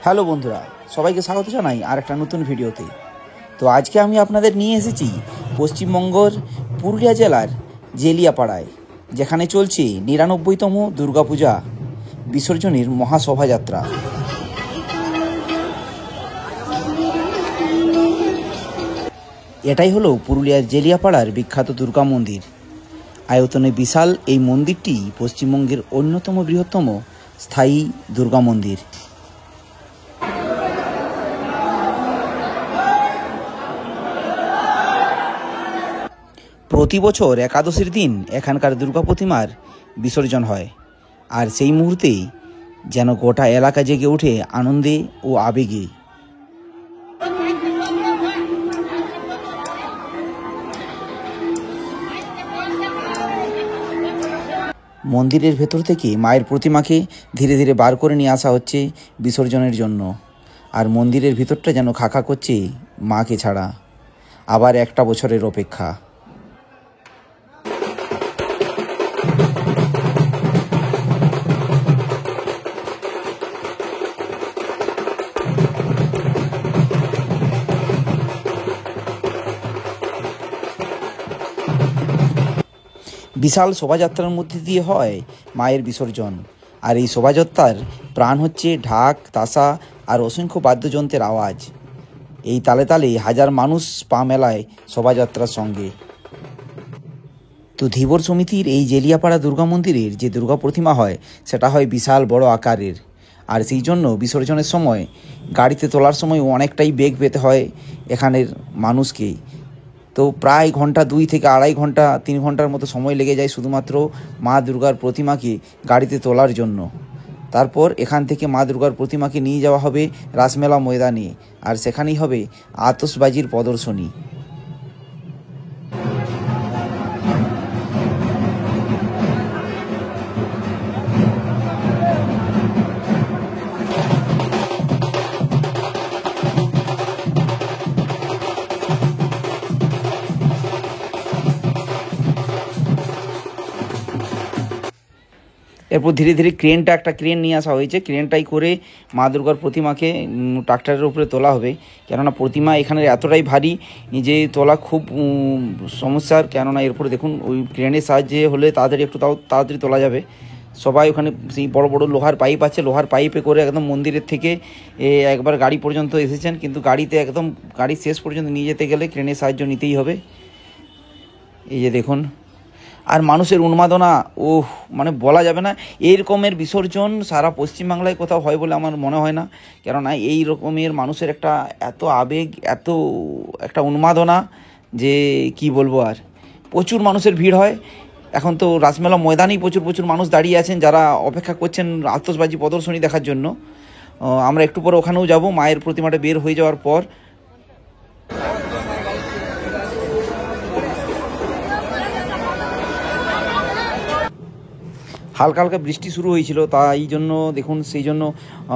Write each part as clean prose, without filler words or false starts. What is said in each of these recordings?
Hello বন্ধুরা, সবাইকে স্বাগত জানাই আর একটা নতুন ভিডিওতে। তো আজকে আমি আপনাদের নিয়ে এসেছি পশ্চিমবঙ্গের পুরুলিয়া জেলার জেলিয়াপাড়ায়, যেখানে চলছে ৯৯তম দুর্গাপূজা বিসর্জনের মহাশোভাযাত্রা। এটাই হলো পুরুলিয়ার জেলিয়াপাড়ার বিখ্যাত দুর্গা মন্দির। আয়তনে বিশাল এই মন্দিরটি পশ্চিমবঙ্গের অন্যতম বৃহত্তম স্থায়ী দুর্গা মন্দির। প্রতি বছর একাদশীর দিন এখানকার দুর্গা প্রতিমার বিসর্জন হয়, আর সেই মুহূর্তেই যেন গোটা এলাকা জেগে ওঠে আনন্দে ও আবেগে। মন্দিরের ভেতর থেকে মায়ের প্রতিমাকে ধীরে ধীরে বার করে নিয়ে আসা হচ্ছে বিসর্জনের জন্য, আর মন্দিরের ভিতরটা যেন খাকা করছে মাকে ছাড়া। আবার একটা বছরের অপেক্ষা। বিশাল শোভাযাত্রার মধ্যে দিয়ে হয় মায়ের বিসর্জন, আর এই শোভাযাত্রার প্রাণ হচ্ছে ঢাক, তাসা আর অসংখ্য বাদ্যযন্ত্রের আওয়াজ। এই তালে তালে হাজার মানুষ পা মেলায় শোভাযাত্রার সঙ্গে। তো ধীবর সমিতির এই জেলিয়াপাড়া দুর্গা মন্দিরের যে দুর্গা প্রতিমা হয় সেটা হয় বিশাল বড় আকারের, আর সেই জন্য বিসর্জনের সময় গাড়িতে তোলার সময় অনেকটাই বেগ পেতে হয় এখানের মানুষকে। তো প্রায় ঘন্টা 2 থেকে আড়াই ঘন্টা 3 ঘন্টার মতো সময় লেগে যায় শুধুমাত্র মা দুর্গার প্রতিমাকে গাড়িতে তোলার জন্য। তারপর এখান থেকে মা দুর্গার প্রতিমাকে নিয়ে যাওয়া হবে রাসমেলা ময়দানে, আর সেখানেই হবে আতশবাজির প্রদর্শনী। এরপর ধীরে ধীরে একটা ক্রেন নিয়ে আসা হয়েছে। ক্রেনটাই করে মা দুর্গার প্রতিমাকে ট্রাক্টরের উপরে তোলা হবে, কেননা প্রতিমা এখানে এতটাই ভারী যে তোলা খুব সমস্যার। কেননা এরপরে দেখুন ওই ক্রেনের সাহায্যে হলে তাড়াতাড়ি তাড়াতাড়ি তোলা যাবে। সবাই ওখানে সেই বড় বড় লোহার পাইপ আছে, লোহার পাইপে করে একদম মন্দিরের থেকে একবার গাড়ি পর্যন্ত এসেছেন, কিন্তু গাড়ি শেষ পর্যন্ত নিয়ে যেতে গেলে ক্রেনের সাহায্য নিতেই হবে। এই যে দেখুন, আর মানুষের উন্মাদনা মানে বলা যাবে না। এই রকমের বিসর্জন সারা পশ্চিমবাংলায় কোথাও হয় বলে আমার মনে হয় না, কেননা এই রকমের মানুষের এত আবেগ, এত একটা উন্মাদনা যে কি বলবো। আর প্রচুর মানুষের ভিড় হয়। এখন তো রাসমেলা ময়দানেই প্রচুর মানুষ দাঁড়িয়ে আছেন, যারা অপেক্ষা করছেন আতশবাজি প্রদর্শনী দেখার জন্য। আমরা একটু পরে ওখানেও যাব মায়ের প্রতিমাটা বের হয়ে যাওয়ার পর। হালকা হালকা বৃষ্টি শুরু হয়েছিল, তাই জন্য দেখুন সেই জন্য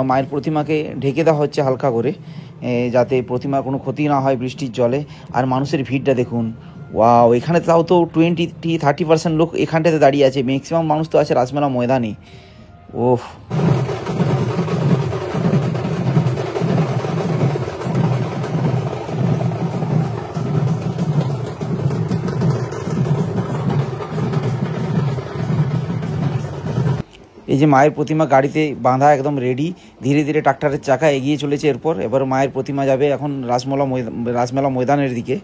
মায়ের প্রতিমাকে ঢেকে দেওয়া হচ্ছে হালকা করে, যাতে প্রতিমার কোনো ক্ষতি না হয় বৃষ্টির জলে। আর মানুষের ভিড়টা দেখুন, ওয়াও! এখানে তাও তো 20-30% লোক এখানটাতে দাঁড়িয়ে আছে। ম্যাক্সিমাম মানুষ তো আছে রাসমেলা ময়দানে। এই যে মায়ের প্রতিমা গাড়িতে বাঁধা একদম রেডি, ধীরে ধীরে ট্রাক্টরের চাকা এগিয়ে চলেছে। এবার মায়ের প্রতিমা যাবে এখন রাসমেলা ময়দানের দিকে।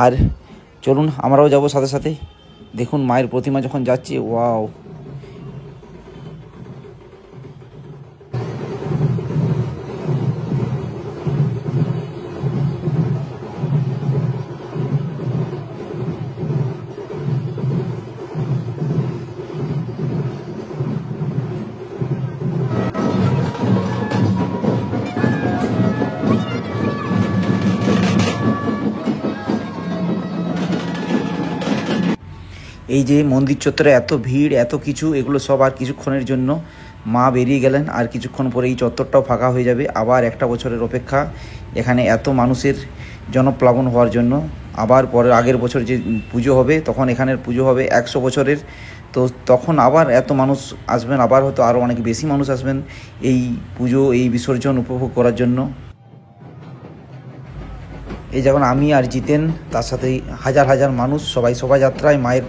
আর চলুন আমরাও যাব সাথে সাথে। দেখুন মায়ের প্রতিমা যখন যাচ্ছে, ওয়াও! এই যে মন্দির চত্বরে এত ভিড়, এত কিছু, এগুলো সব আর কিছুক্ষণের জন্য। মা বেরিয়ে গেলেন, আর কিছুক্ষণ পরে এই চত্বরটাও ফাঁকা হয়ে যাবে। আবার একটা বছরের অপেক্ষা এখানে এত মানুষের জনপ্লাবন হওয়ার জন্য। আবার পরের আগের বছর যে পুজো হবে তখন এখানের পুজো হবে 100 বছরের। তো তখন আবার এত মানুষ আসবেন, আবার হয়তো আরও অনেক বেশি মানুষ আসবেন এই পুজো, এই বিসর্জন উপভোগ করার জন্য। এই যখন আমি আর জিতেন, তার সাথে হাজার হাজার মানুষ সবাই শোভাযাত্রায়, মায়ের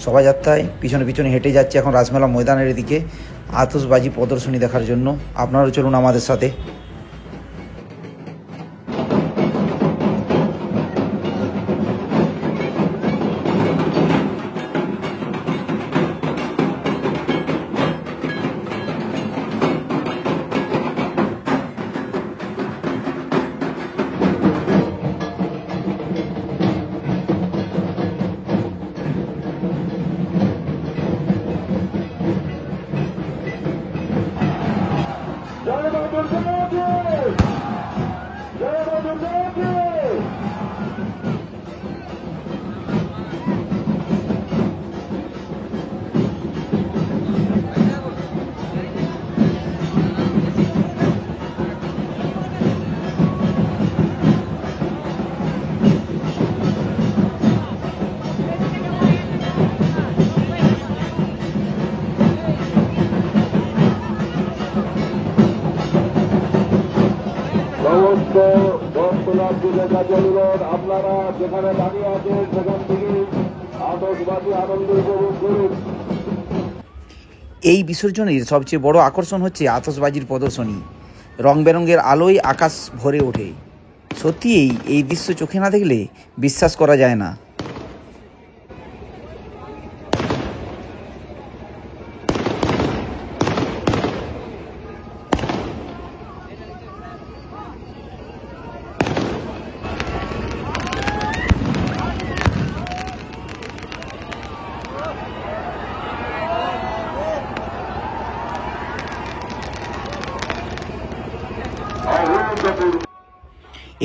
শোভাযাত্রায় পিছনে পিছনে হেঁটে যাচ্ছে এখন রাসমেলা ময়দানের দিকে আতশবাজি প্রদর্শনী দেখার জন্য। আপনারাও চলুন আমাদের সাথে। সমস্ত দর্শনার্থীদের কাছে অনুরোধ, আপনারা যেখানে দাঁড়িয়ে আছেন সেখান থেকে আতশবাজি আনন্দ উপভোগ করুন। এই বিসর্জনের সবচেয়ে বড় আকর্ষণ হচ্ছে আতশবাজির প্রদর্শনী। রং বেরঙের আলোয় আকাশ ভরে ওঠে। সত্যিই এই দৃশ্য চোখে না দেখলে বিশ্বাস করা যায় না।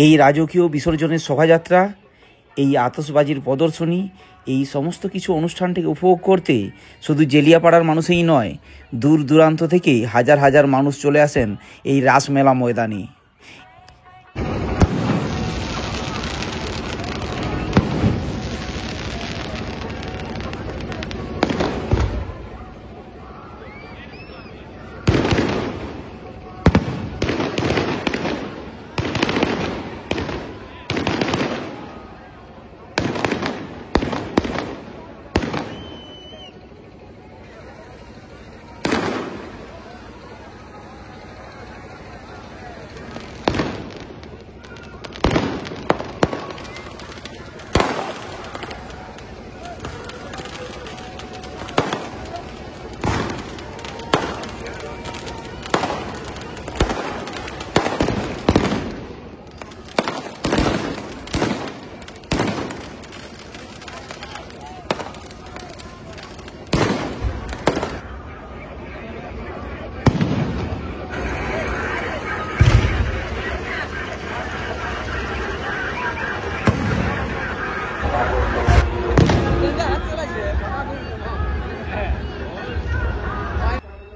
এই রাজকীয় বিসর্জনের শোভাযাত্রা, এই আতশবাজির প্রদর্শনী, এই সমস্ত কিছু অনুষ্ঠানটিকে উপভোগ করতে শুধু জেলিয়াপাড়ার মানুষই নয়, দূর দূরান্ত থেকে হাজার হাজার মানুষ চলে আসেন এই রাসমেলা ময়দানে।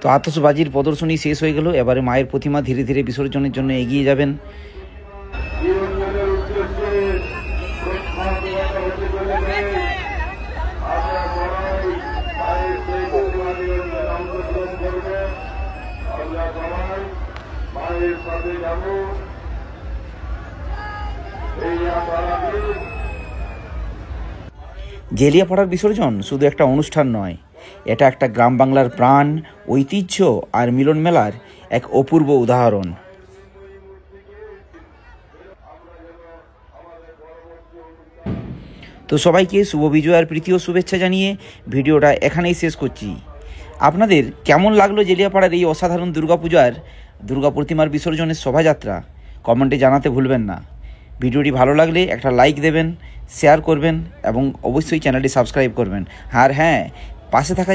তো আতশবাজির প্রদর্শনী শেষ হয়ে গেল। এবারে মায়ের প্রতিমা ধীরে ধীরে বিসর্জনের জন্য এগিয়ে যাবেন। জেলিয়াপাড়ার বিসর্জন শুধু একটা অনুষ্ঠান নয়, এটা একটা গ্রাম বাংলার প্রাণ, ঐতিহ্য আর মিলন মেলার এক অপূর্ব উদাহরণ। তো সবাইকে শুভ বিজয় আর প্রীতি ও শুভেচ্ছা জানিয়ে ভিডিওটা এখানেই শেষ করছি। আপনাদের কেমন লাগলো জেলিয়াপাড়ার এই অসাধারণ দুর্গা প্রতিমার বিসর্জনের শোভাযাত্রা কমেন্টে জানাতে ভুলবেন না। ভিডিওটি ভালো লাগলে একটা লাইক দেবেন, শেয়ার করবেন এবং অবশ্যই চ্যানেলটি সাবস্ক্রাইব করবেন। আর হ্যাঁ, পাশে থাকা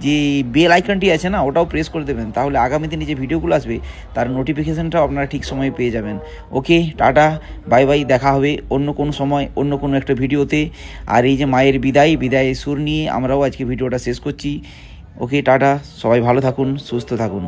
যে বেল আইকনটি আছে না, ওটাও প্রেস করে দেবেন, তাহলে আগামী দিনে যে ভিডিওগুলো আসবে তার নোটিফিকেশানটাও আপনারা ঠিক সময়ে পেয়ে যাবেন। ওকে, টাটা, বাই বাই, দেখা হবে অন্য কোনো সময় অন্য কোনো একটা ভিডিওতে। আর এই যে মায়ের বিদায় সুর নিয়ে আমরাও আজকে ভিডিওটা শেষ করছি। ওকে, টাটা, সবাই ভালো থাকুন, সুস্থ থাকুন।